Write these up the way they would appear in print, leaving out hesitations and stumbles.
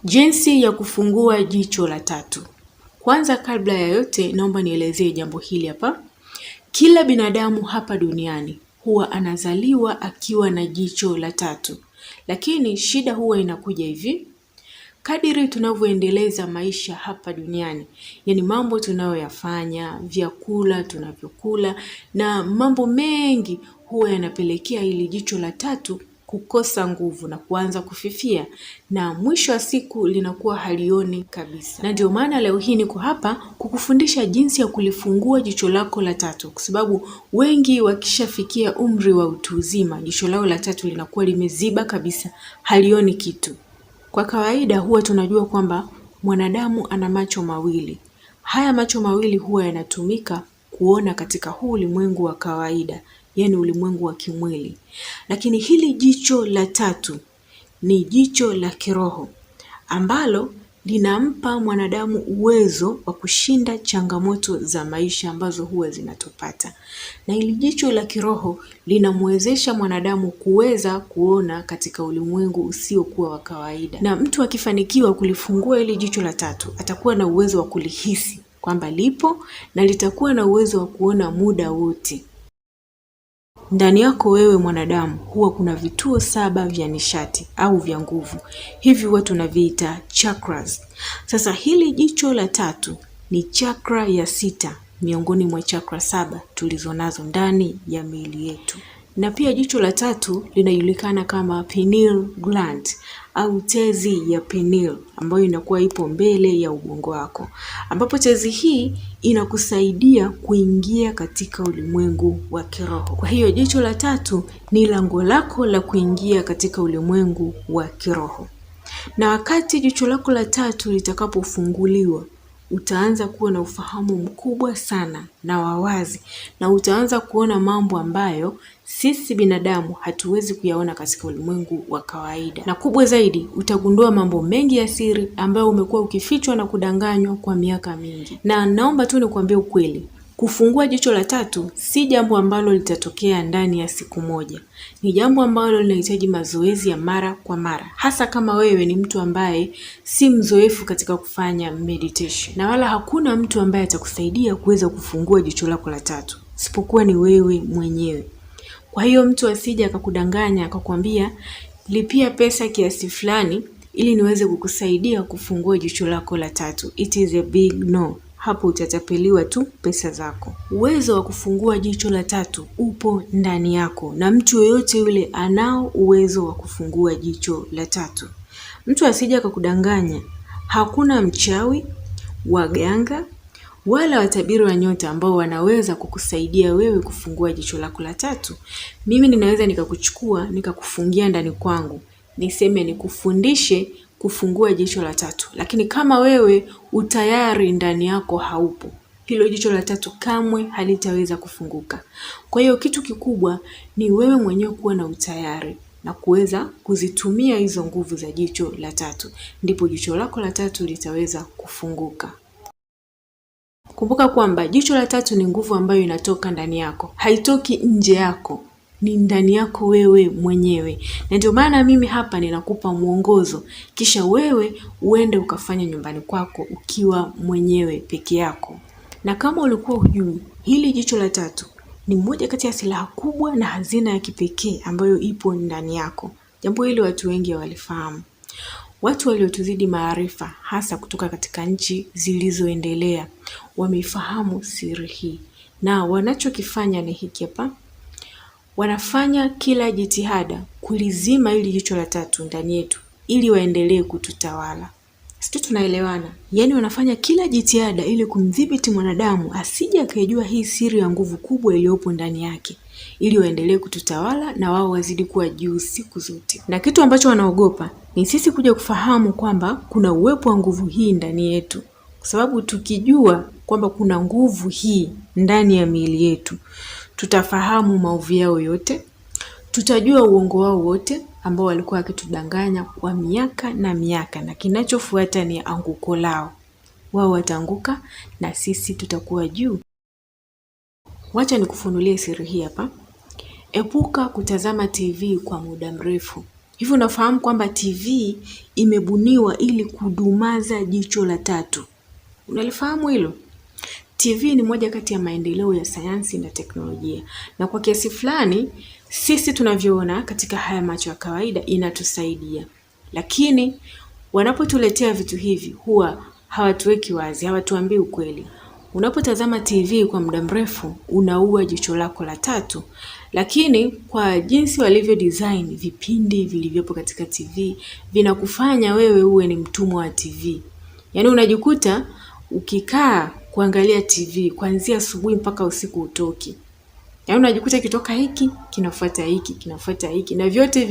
Jinsi ya kufungua jicho la tatu. Kwanza kabla ya yote naomba nielezee jambo hili hapa. Kila binadamu hapa duniani huwa anazaliwa akiwa na jicho la tatu. Lakini shida huwa inakuja hivi. Kadiri tunavyoendeleza maisha hapa duniani, yani mambo tunayoyafanya, vyakula tunavyokula na mambo mengi huwa yanapelekea ili jicho la tatu kukosa nguvu na kuanza kufifia, na mwisho wa siku linakuwa halioni kabisa. Na ndio maana leo hii niko hapa kukufundisha jinsi ya kulifungua jicho lako la tatu, kwa sababu wengi wakishafikia umri wa utu uzima, jicho lao la tatu linakuwa limeziba kabisa, halioni kitu. Kwa kawaida huwa tunajua kwamba mwanadamu ana macho mawili. Haya macho mawili huwa yanatumika kuona katika huu ulimwengu wa kawaida, yani ulimwengu wa kimwili. Lakini hili jicho la tatu ni jicho la kiroho, ambalo linampa mwanadamu uwezo wa kushinda changamoto za maisha ambazo huwa zinatupata. Na hili jicho la kiroho linamwezesha mwanadamu kuweza kuona katika ulimwengu usiokuwa wa kawaida. Na mtu akifanikiwa kulifungua hili jicho la tatu, atakuwa na uwezo wa kulihisi kwamba lipo na litakuwa na uwezo wa kuona muda wote. Ndani yako wewe mwanadamu huwa kuna vituo 7 vya nishati au vya nguvu. Hivi huwa tunaviita chakras. Sasa hili jicho la tatu ni chakra ya 6 miongoni mwa chakra 7 tulizonazo ndani ya miili yetu. Na pia jicho la tatu linajulikana kama pineal gland au tezi ya pineal, ambayo inakuwa ipo mbele ya ubongo wako, ambapo tezi hii inakusaidia kuingia katika ulimwengu wa kiroho. Kwa hiyo jicho la tatu ni lango lako la kuingia katika ulimwengu wa kiroho. Na wakati jicho lako la tatu litakapofunguliwa, utaanza kuwa na ufahamu mkubwa sana na wawazi, na utaanza kuona mambo ambayo sisi binadamu hatuwezi kuyaona katika ulimwengu wa kawaida. Na kubwa zaidi, utagundua mambo mengi ya siri ambayo umekuwa ukifichwa na kudanganywa kwa miaka mingi. Na naomba tu nikwambie ukweli, kufungua jicho la tatu si jambo ambalo litatokea ndani ya siku moja. Ni jambo ambalo linahitaji mazoezi ya mara kwa mara, hasa kama wewe ni mtu ambaye si mzoefu katika kufanya meditation. Na wala hakuna mtu ambaye atakusaidia kuweza kufungua jicho lako la tatu isipokuwa ni wewe mwenyewe. Kwa hiyo mtu asije akakudanganya akakwambia lipia pesa kiasi fulani ili niweze kukusaidia kufungua jicho lako la tatu. It is a big no. Hapo utatapeliwa tu pesa zako. Uwezo wa kufungua jicho la tatu upo ndani yako, na mtu yoyote yule anao uwezo wa kufungua jicho la tatu. Mtu asije akakudanganya. Hakuna mchawi, waganga wala watabiri wa nyota ambao wanaweza kukusaidia wewe kufungua jicho lako la tatu. Mimi ninaweza nikakuchukua nikakufungia ndani kwangu, niseme nikufundishe kufungua jicho la tatu, lakini kama wewe utayari ndani yako haupo, hilo jicho la tatu kamwe halitaweza kufunguka. Kwa hiyo kitu kikubwa ni wewe mwenyewe kuwa na utayari na kuweza kuzitumia hizo nguvu za jicho la tatu, ndipo jicho lako la tatu litaweza kufunguka. Kumbuka kwamba jicho la tatu ni nguvu ambayo inatoka ndani yako, haitoki nje yako, ni ndani yako wewe mwenyewe. Na ndio maana mimi hapa ninakupa mwongozo, kisha wewe uende ukafanya nyumbani kwako ukiwa mwenyewe peke yako. Na kama ulikuwa hujui, hili jicho la tatu ni moja kati ya silaha kubwa na hazina ya kipekee ambayo ipo ndani yako. Jambo hili watu wengi hawalifahamu. Watu waliotuzidi maarifa, hasa kutoka katika nchi zilizoendelea, wameifahamu siri hii. Na wanachokifanya ni hiki hapa. Wanafanya kila jitihada kulizima hili jicho la tatu ndani yetu ili waendelee kututawala. Sisi tunaelewana? Yaani wanafanya kila jitihada ili kumdhibiti mwanadamu asije akajua hii siri ya nguvu kubwa iliyopo ndani yake, ili waendelee kututawala na wao wazidi kuwa juu siku zote. Na kitu ambacho wanaogopa ni sisi kuja kufahamu kwamba kuna uwepo wa nguvu hii ndani yetu. Kwa sababu tukijua kwamba kuna nguvu hii ndani ya miili yetu, tutafahamu maovu yao yote, tutajua uongo wao wote ambao walikuwa wakitudanganya kwa miaka na miaka, na kinachofuata ni anguko lao. Wao wataanguka na sisi tutakuwa juu. Wacha nikufunulie siri hii hapa. Epuka kutazama TV kwa muda mrefu. Hivi unafahamu kwamba TV imebuniwa ili kudumaza jicho la tatu? Unalifahamu hilo? TV ni moja kati ya maendeleo ya sayansi na teknolojia, na kwa kiasi fulani sisi tunavyoona katika haya macho ya kawaida inatusaidia, lakini wanapotuletea vitu hivi huwa hawatuweki wazi, hawatuambii ukweli. Unapotazama TV kwa muda mrefu unaua jicho lako la tatu, lakini kwa jinsi walivyo design vipindi vilivyopo katika TV vinakufanya wewe uwe ni mtumwa wa TV. Yaani unajikuta ukikaa kuangalia TV kuanzia asubuhi mpaka usiku utoki. Yaani unajikuta kitoka hiki kinafuata hiki kinafuata hiki, na vyote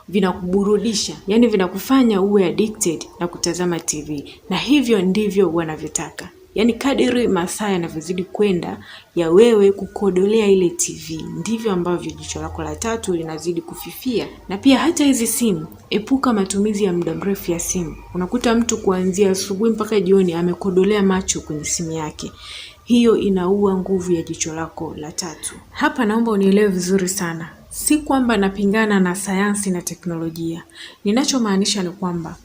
vinakuburudisha, yaani vinakufanya uwe addicted na kutazama TV, na hivyo ndivyo wanavyotaka. Yaani kadiri masaa yanavyozidi kwenda ya wewe kukodolea ile TV, ndivyo ambavyo jicho lako la tatu linazidi kufifia. Na pia hata hizi simu, epuka matumizi ya muda mrefu ya simu. Unakuta mtu kuanzia asubuhi mpaka jioni amekodolea macho kwenye simu yake. Hiyo inaua nguvu ya jicho lako la tatu. Hapa naomba unielewe vizuri sana. Si kwamba napingana na sayansi na teknolojia. Ninachomaanisha ni kwamba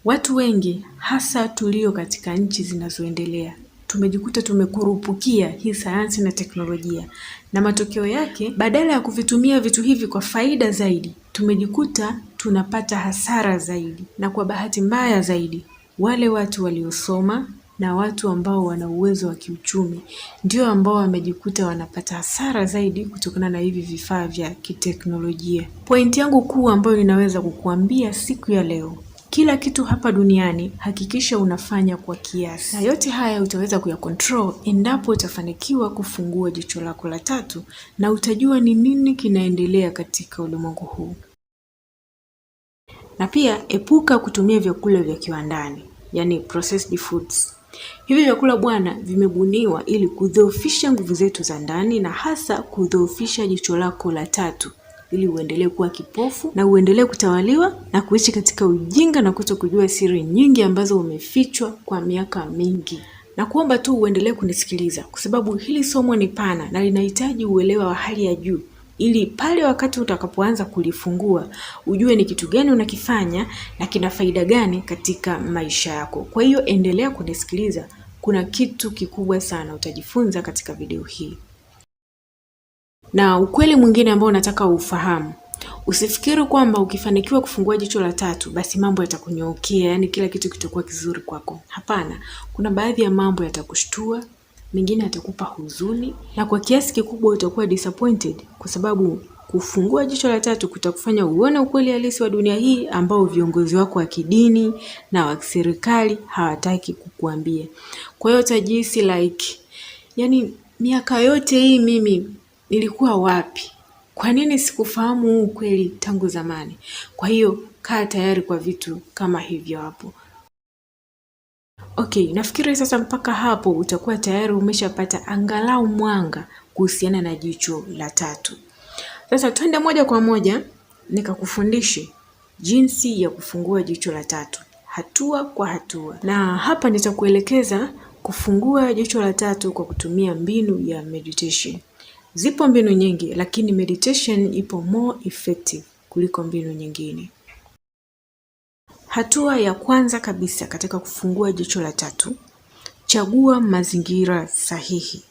watu wengi hasa tulio katika nchi zinazoendelea tumejikuta tumekurupukia hii sayansi na teknolojia, na matokeo yake badala ya kuvitumia vitu hivi kwa faida zaidi, tumejikuta tunapata hasara zaidi. Na kwa bahati mbaya zaidi, wale watu waliosoma na watu ambao wana uwezo wa kiuchumi ndio ambao wamejikuta wanapata hasara zaidi kutokana na hivi vifaa vya kiteknolojia. Pointi yangu kuu ambayo ninaweza kukuambia siku ya leo, kila kitu hapa duniani hakikisha unafanya kwa kiasi. Na yote haya utaweza kuyakontrol endapo utafanikiwa kufungua jicho lako la tatu, na utajua ni nini kinaendelea katika ulimwengu huu. Na pia epuka kutumia vyakula vya kiwandani, yani processed foods. Hivi vyakula bwana vimebuniwa ili kudhoofisha nguvu zetu za ndani, na hasa kudhoofisha jicho lako la tatu, ili uendelee kuwa kipofu na uendelee kutawaliwa na kuishi katika ujinga na kutokujua siri nyingi ambazo umefichwa kwa miaka mingi. Na kuomba tu uendelee kunisikiliza, kwa sababu hili somo ni pana na linahitaji uelewa wa hali ya juu, ili pale wakati utakapoanza kulifungua ujue ni kitu gani unakifanya na kina faida gani katika maisha yako. Kwa hiyo endelea kunisikiliza, kuna kitu kikubwa sana utajifunza katika video hii. Na ukweli mwingine ambao nataka ufahamu, usifikiri kwamba ukifanikiwa kufungua jicho la tatu basi mambo yatakunyookea, yani kila kitu kitakuwa kizuri kwako. Hapana, kuna baadhi ya mambo yatakushtua, mengine yatakupa huzuni, na kwa kiasi kikubwa utakuwa disappointed, kwa sababu kufungua jicho la tatu kutakufanya uone ukweli halisi wa dunia hii ambao viongozi wako wa kidini na wa serikali hawataki kukuambia. Kwa hiyo utajihisi like, yani miaka yote hii mimi nilikuwa wapi? Kwa nini sikufahamu huu ukweli tangu zamani? Kwa hiyo kaa tayari kwa vitu kama hivyo hapo. Okay, nafikiri sasa mpaka hapo utakuwa tayari umeshapata angalau mwanga kuhusiana na jicho la tatu. Sasa twende moja kwa moja nikakufundishe jinsi ya kufungua jicho la tatu, hatua kwa hatua. Na hapa nitakuelekeza kufungua jicho la tatu kwa kutumia mbinu ya meditation. Zipo mbinu nyingi, lakini meditation ipo more effective kuliko mbinu nyingine. Hatua ya kwanza kabisa katika kufungua jicho la tatu, chagua mazingira sahihi.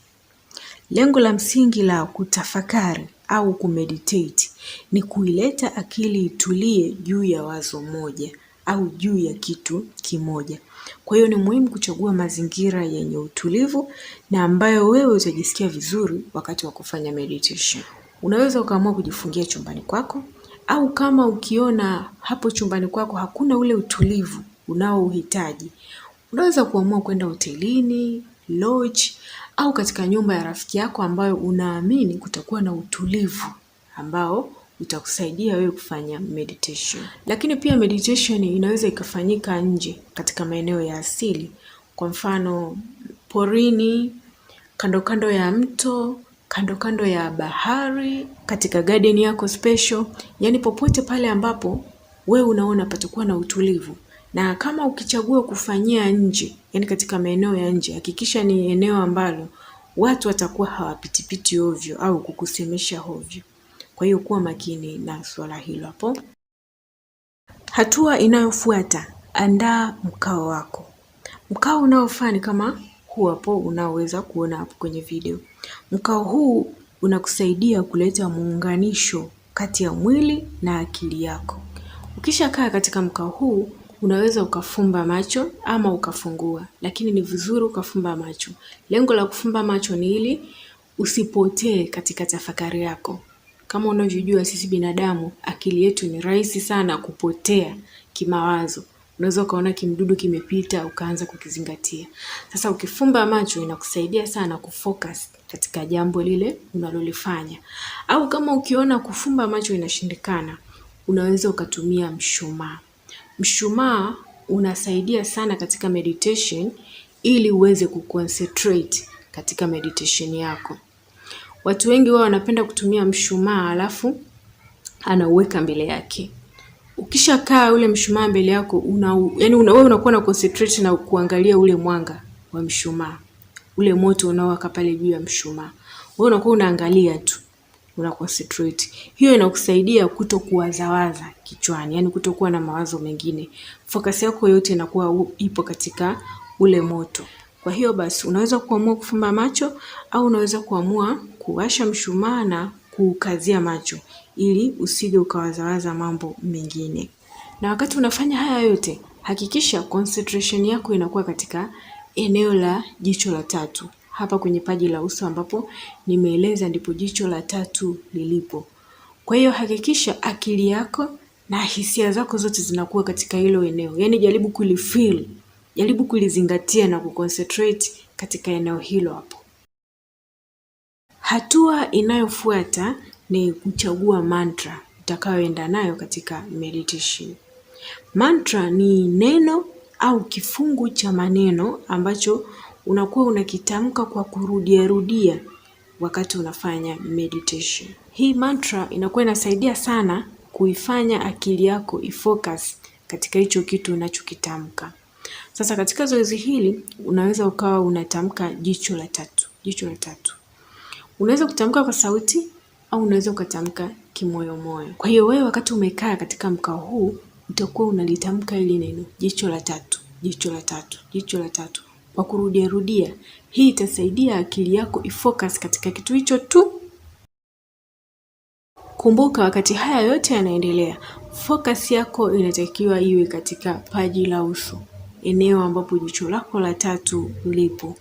Lengo la msingi la kutafakari au kumeditate ni kuileta akili itulie juu ya wazo moja au juu ya kitu kimoja. Kwa hiyo ni muhimu kuchagua mazingira yenye utulivu na ambayo wewe utajisikia vizuri wakati wa kufanya meditation. Unaweza ukaamua kujifungia chumbani kwako, au kama ukiona hapo chumbani kwako hakuna ule utulivu unaouhitaji, unaweza kuamua kwenda hotelini, lodge, au katika nyumba ya rafiki yako ambayo unaamini kutakuwa na utulivu ambao utakusaidia wewe kufanya meditation. Lakini pia meditation inaweza ikafanyika nje katika maeneo ya asili, kwa mfano porini, kando kando ya mto, kando kando ya bahari, katika garden yako special, yani popote pale ambapo wewe unaona patakuwa na utulivu. Na kama ukichagua kufanyia nje, yani katika maeneo ya nje, hakikisha ni eneo ambalo watu watakuwa hawapitipiti ovyo au kukusemesha ovyo. Kwa hiyo kuwa makini na swala hilo hapo. Hatua inayofuata, andaa mkao wako. Mkao unaofaa ni kama huu hapo unaoweza kuona hapo kwenye video. Mkao huu unakusaidia kuleta muunganisho kati ya mwili na akili yako. Ukishakaa katika mkao huu, unaweza ukafumba macho ama ukafungua, lakini ni vizuri ukafumba macho. Lengo la kufumba macho ni ili usipotee katika tafakari yako. Kama unavyojua sisi binadamu, akili yetu ni rahisi sana kupotea kimawazo. Unaweza ukaona kimdudu kimepita ukaanza kukizingatia. Sasa ukifumba macho inakusaidia sana kufocus katika jambo lile unalolifanya. Au kama ukiona kufumba macho inashindikana, unaweza ukatumia mshumaa. Mshumaa unasaidia sana katika meditation ili uweze kuconcentrate katika meditation yako. Watu wengi wao wanapenda kutumia mshumaa alafu anauweka mbele yake. Ukishakaa ule mshumaa mbele yako, wewe unakuwa na concentrate na kuangalia ule mwanga wa mshumaa. Ule moto unaowaka pale juu ya mshumaa. Wewe unakuwa unaangalia tu, una concentrate. Hiyo inakusaidia kutokuwazawaza kichwani, yani kutokuwa na mawazo mengine. Focus yako yote inakuwa ipo katika ule moto. Kwa hiyo basi unaweza kuamua kufumba macho au unaweza kuamua kuwasha mshumaa na kukazia macho ili usije ukawazawaza mambo mengine. Na wakati unafanya haya yote, hakikisha concentration yako inakuwa katika eneo la jicho la tatu. Hapa kwenye paji la uso ambapo nimeeleza ndipo jicho la tatu lilipo. Kwa hiyo hakikisha akili yako na hisia zako zote zinakuwa katika hilo eneo. Yaani jaribu kulifeel, jaribu kulizingatia na kuconcentrate katika eneo hilo hapo. Hatua inayofuata ni kuchagua mantra utakayoenda nayo katika meditation. Mantra ni neno au kifungu cha maneno ambacho unakuwa unakitamka kwa kurudia wakati unafanya meditation. Hii mantra inakuwa inasaidia sana kuifanya akili yako ifocus katika hicho kitu unachokitamka. Sasa katika zoezi hili unaweza ukawa unatamka jicho la tatu. Jicho la tatu. Unaweza kutamka kwa sauti au unaweza ukatamka kimoyomoyo. Kwa hiyo wewe wakati umekaa katika mkao huu utakuwa unalitamka hili neno jicho la tatu, jicho la tatu, jicho la tatu kwa kurudia. Hii itasaidia akili yako ifocus katika kitu hicho tu. Kumbuka wakati haya yote yanaendelea, focus yako inatakiwa iwe katika paji la uso, eneo ambapo jicho lako la tatu lipo.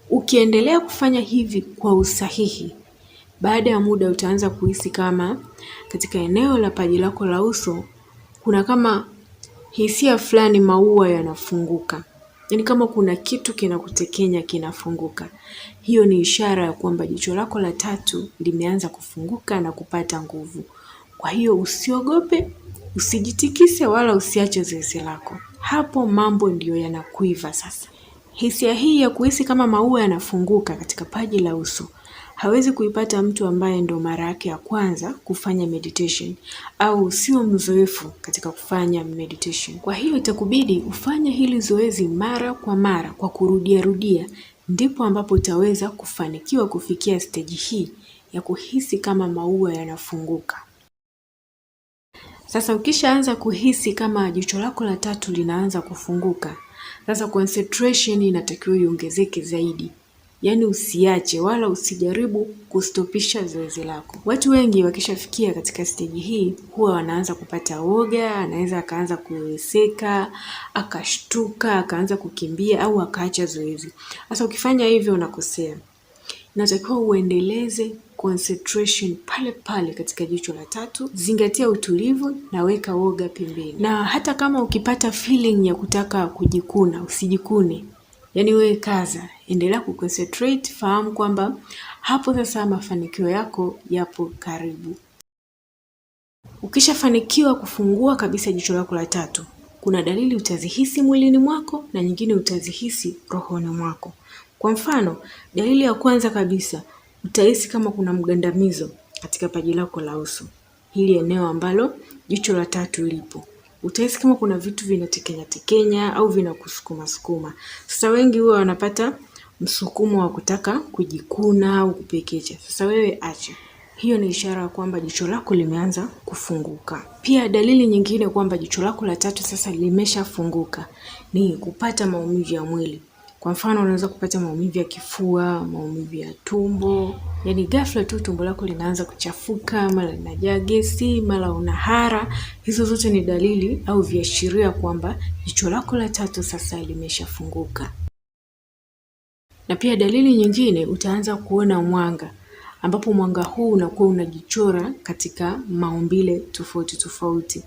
Ukiendelea kufanya hivi kwa usahihi, baada ya muda utaanza kuhisi kama katika eneo la paji lako la uso kuna kama hisia fulani maua yanafunguka. Yaani kama kuna kitu kinakutekenya kinafunguka. Hiyo ni ishara ya kwamba jicho lako la tatu limeanza kufunguka na kupata nguvu. Kwa hiyo usiogope, usijitikise wala usiache zoezi lako. Hapo mambo ndiyo yanakuiva sasa. Hisia hii ya kuhisi kama maua yanafunguka katika paji la uso hawezi kuipata mtu ambaye ndo mara yake ya kwanza kufanya meditation au sio mzoefu katika kufanya meditation. Kwa hiyo itakubidi ufanye hili zoezi mara kwa mara kwa kurudia, ndipo ambapo utaweza kufanikiwa kufikia stage hii ya kuhisi kama maua yanafunguka. Sasa ukishaanza kuhisi kama jicho lako la tatu linaanza kufunguka, sasa concentration inatakiwa iongezeke zaidi. Yaani usiache wala usijaribu kustopisha zoezi lako. Watu wengi wakishafikia katika stage hii huwa wanaanza kupata woga, anaweza akaanza kuweseka, akashtuka, akaanza kukimbia au akaacha zoezi. Sasa ukifanya hivyo unakosea. Inatakiwa uendeleze concentration pale pale katika jicho la tatu. Zingatia utulivu na weka woga pembeni. Na hata kama ukipata feeling ya kutaka kujikuna, usijikune. Yaani wewe kaza, endelea kuconcentrate, fahamu kwamba hapo sasa mafanikio yako yapo karibu. Ukishafanikiwa kufungua kabisa jicho lako la tatu, kuna dalili utazihisi mwilini mwako na nyingine utazihisi rohoni mwako. Kwa mfano, dalili ya kwanza kabisa, utahisi kama kuna mgandamizo katika paji lako la uso. Hili eneo ambalo jicho la tatu lipo. Utahisi kama kuna vitu vinatekenya au vinakusukuma. Sasa wengi huwa wanapata msukumo wa kutaka kujikuna au kupekecha. Sasa wewe acha. hiyo ni ishara kwamba jicho lako limeanza kufunguka. Pia dalili nyingine kwamba jicho lako la tatu sasa limeshafunguka ni kupata maumivu ya mwili. Kwa mfano, unaweza kupata maumivu ya kifua, maumivu ya tumbo. Yaani ghafla tu tumbo lako linaanza kuchafuka, mara linajaa gesi, mara unahara. Hizo zote ni dalili au viashiria kwamba jicho lako la tatu sasa limeshafunguka. Na pia dalili nyingine, utaanza kuona mwanga, ambapo mwanga huu unakuwa unajichora katika maumbile tofauti tofauti.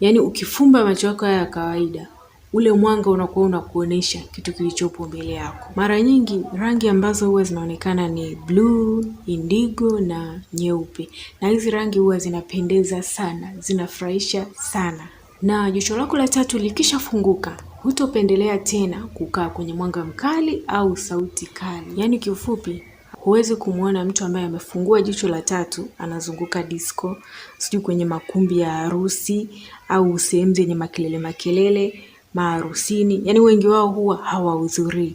Yaani ukifumba macho yako ya kawaida, ule mwanga unakuwa unakuonesha kitu kilichopo mbele yako. Mara nyingi rangi ambazo huwa zinaonekana ni blue, indigo na nyeupe. Na hizi rangi huwa zinapendeza sana, zinafurahisha sana. Na jicho lako la tatu likishafunguka, hutopendelea tena kukaa kwenye mwanga mkali au sauti kali. Yaani kiufupi, huwezi kumuona mtu ambaye amefungua jicho la tatu anazunguka disco, sijui kwenye makumbi ya harusi au sehemu zenye makelele maharusini. Yaani wengi wao huwa hawahudhurii.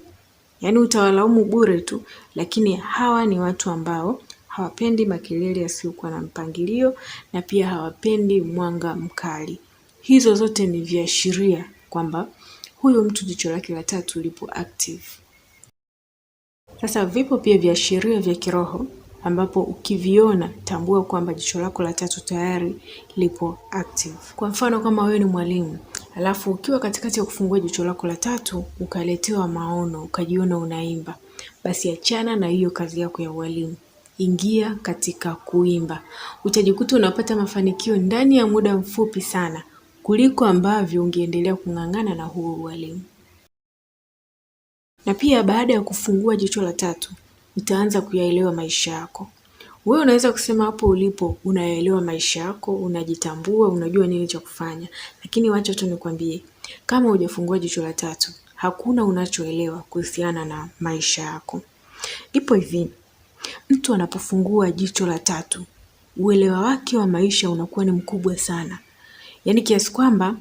Yaani utawalaumu bure tu, lakini hawa ni watu ambao hawapendi makelele yasiyokuwa na mpangilio na pia hawapendi mwanga mkali. Hizo zote ni viashiria kwamba huyu mtu jicho lake la tatu lipo active. Sasa vipo pia viashiria vya kiroho ambapo ukiviona tambua kwamba jicho lako la tatu tayari lipo active. Kwa mfano, kama wewe ni mwalimu, alafu ukiwa katikati ya kufungua jicho lako la tatu ukaletewa maono, ukajiona unaimba, basi achana na hiyo kazi yako ya ualimu. Ingia katika kuimba. Utajikuta unapata mafanikio ndani ya muda mfupi sana kuliko ambavyo ungeendelea kung'ang'ana na huo ualimu. Na pia baada ya kufungua jicho la tatu, utaanza kuyaelewa maisha yako. Wewe unaweza kusema hapo ulipo unayaelewa maisha yako, unajitambua, unajua nini cha kufanya. Lakini wacha tu nikwambie, kama hujafungua jicho la tatu, hakuna unachoelewa kuhusiana na maisha yako. Ipo hivi, mtu anapofungua jicho la tatu, uelewa wake wa maisha unakuwa ni mkubwa sana. Yaani kiasi kwamba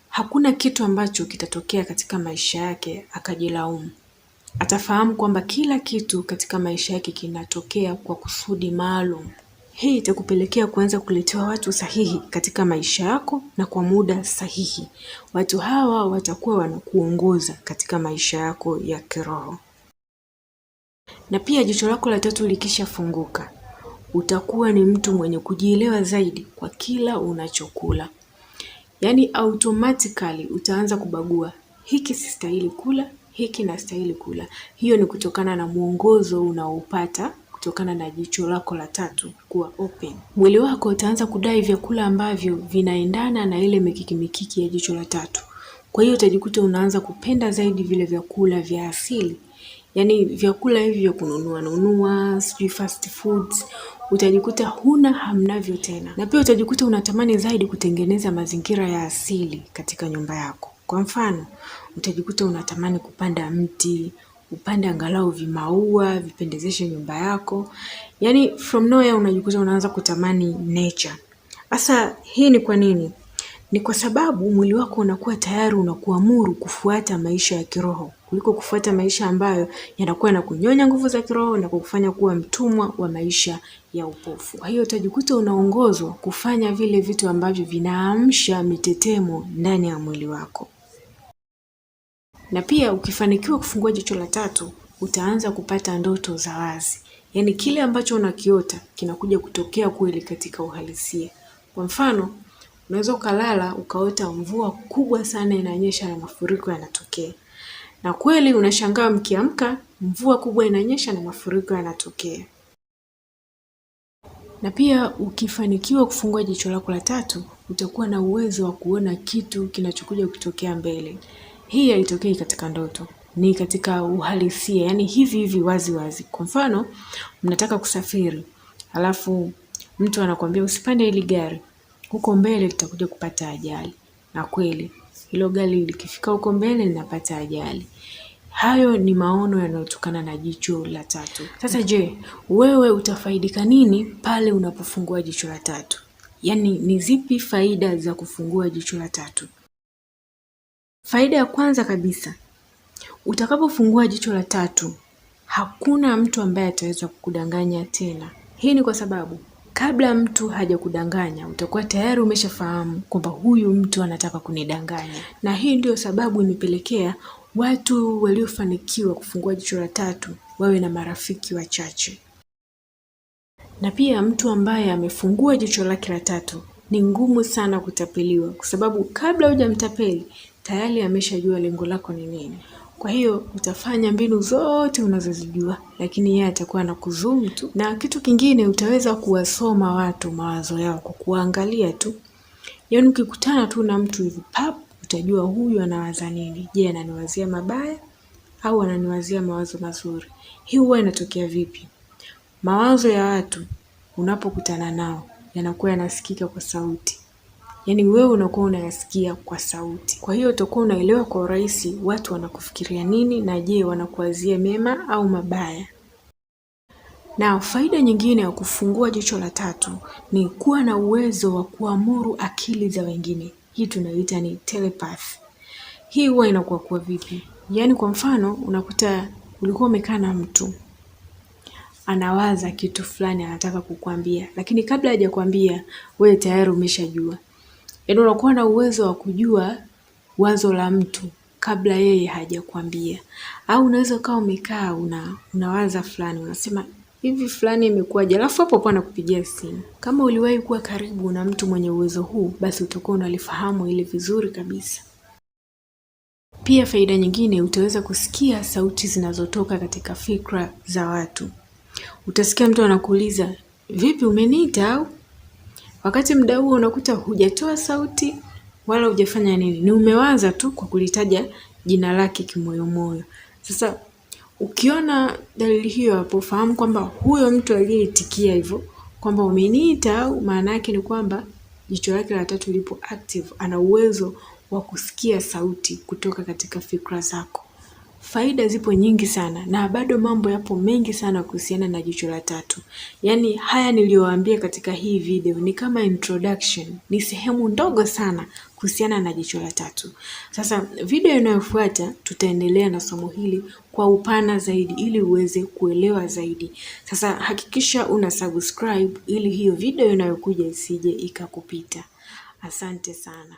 hakuna kitu ambacho kitatokea katika maisha yake akajilaumu. Atafahamu kwamba kila kitu katika maisha yake kinatokea kwa kusudi maalum. Hii itakupelekea kuanza kuletewa watu sahihi katika maisha yako na kwa muda sahihi. Watu hawa watakuwa wanakuongoza katika maisha yako ya kiroho. Na pia jicho lako la tatu likishafunguka, utakuwa ni mtu mwenye kujielewa zaidi kwa kila unachokula. Yaani automatically utaanza kubagua, hiki sistahili kula, hiki nastahili kula. Hiyo ni kutokana na mwongozo unaopata kutokana na jicho lako la tatu kuwa open. Mwili wako utaanza kudai vyakula ambavyo vinaendana na ile mikiki ya jicho la tatu. Kwa hiyo utajikuta unaanza kupenda zaidi vile vyakula vya asili. Yaani vyakula hivi vya kununua, sijui fast foods, utajikuta huna hamnavyo tena. Na pia utajikuta unatamani zaidi kutengeneza mazingira ya asili katika nyumba yako. Kwa mfano, utajikuta unatamani kupanda mti, upande angalau vimaua, vipendezeshe nyumba yako. Yaani from nowhere unajikuta unaanza kutamani nature. Sasa hii ni kwa nini? Ni kwa sababu mwili wako unakuwa tayari unakuamuru kufuata maisha ya kiroho kuliko kufuata maisha ambayo yanakuwa na kunyonya nguvu za kiroho na kukufanya kuwa mtumwa wa maisha ya upofu. Kwa hiyo utajikuta unaongozwa kufanya vile vitu ambavyo vinaamsha mitetemo ndani ya mwili wako. Na pia ukifanikiwa kufungua jicho la tatu, utaanza kupata ndoto za wazi. Yaani kile ambacho unakiota kinakuja kutokea kweli katika uhalisia. Kwa mfano, unaweza ukalala ukaota mvua kubwa sana inanyesha na mafuriko yanatokea. Na kweli unashangaa mkiamka mvua kubwa inanyesha na mafuriko yanatokea. Na pia ukifanikiwa kufungua jicho lako la tatu, utakuwa na uwezo wa kuona kitu kinachokuja kutokea mbele. Hii haitokei katika ndoto, ni katika uhalisia, yaani hivi wazi wazi. Kwa mfano, mnataka kusafiri, alafu mtu anakuambia usipande hili gari, huko mbele litakuja kupata ajali. Na kweli, hilo gari likifika huko mbele linapata ajali. Hayo ni maono yanayotokana na jicho la tatu. Sasa je, wewe utafaidika nini pale unapofungua jicho la tatu? Yaani ni zipi faida za kufungua jicho la tatu? Faida ya kwanza kabisa, utakapofungua jicho la tatu, hakuna mtu ambaye ataweza kukudanganya tena. Hii ni kwa sababu kabla mtu hajakudanganya utakuwa tayari umeshafahamu kwamba huyu mtu anataka kunidanganya. Na hii ndio sababu imepelekea watu waliofanikiwa kufungua jicho la tatu wawe na marafiki wachache. Na pia mtu ambaye amefungua jicho lake la tatu ni ngumu sana kutapeliwa, kwa sababu kabla hujamtapeli tayari ameshajua lengo lako ni nini. Kwa hiyo utafanya mbinu zote unazozijua, lakini yeye atakuwa anakuzoom tu. Na kitu kingine, utaweza kuwasoma watu mawazo yao kwa kuangalia tu. Yaani ukikutana tu na mtu hivi pap, utajua huyu anawaza nini. Je, ananiwazia mabaya au ananiwazia mawazo mazuri? Hii huwa inatokea vipi? Mawazo ya watu unapokutana nao yanakuwa yanasikika kwa sauti. Yaani wewe unakuwa unayasikia kwa sauti. Kwa hiyo utakuwa unaelewa kwa urahisi watu wanakufikiria nini, na je, wanakuwazia mema au mabaya. Na faida nyingine ya kufungua jicho la tatu ni kuwa na uwezo wa kuamuru akili za wengine. Hii tunaita ni telepathy. Hii huwa inakuwa kwa vipi? Yaani kwa mfano unakuta ulikuwa umekaa na mtu anawaza kitu fulani anataka kukuambia, lakini kabla hajakwambia wewe tayari umeshajua. Yaani unakuwa na uwezo wa kujua wazo la mtu kabla yeye hajakwambia. Au unaweza ukawa umekaa unawaza fulani, unasema hivi fulani imekuwaje, alafu hapo hapo anakupigia simu. Kama uliwahi kuwa karibu na mtu mwenye uwezo huu, basi utakuwa unalifahamu ile vizuri kabisa. Pia faida nyingine, utaweza kusikia sauti zinazotoka katika fikra za watu. Utasikia mtu anakuuliza, vipi umeniita au? Wakati muda huo unakuta hujatoa sauti wala hujafanya nini. Ni umewaza tu kwa kulitaja jina lake kimoyomoyo. Sasa ukiona dalili hiyo hapo, fahamu kwamba huyo mtu aliyeitikia hivyo kwamba umeniita au, maana yake ni kwamba jicho lake la tatu lipo active, ana uwezo wa kusikia sauti kutoka katika fikra zako. Faida zipo nyingi sana na bado mambo yapo mengi sana kuhusiana na jicho la tatu. Yaani haya niliyowaambia katika hii video ni kama introduction, ni sehemu ndogo sana kuhusiana na jicho la tatu. Sasa video inayofuata tutaendelea na somo hili kwa upana zaidi ili uweze kuelewa zaidi. Sasa hakikisha una subscribe ili hiyo video inayokuja isije ikakupita. Asante sana.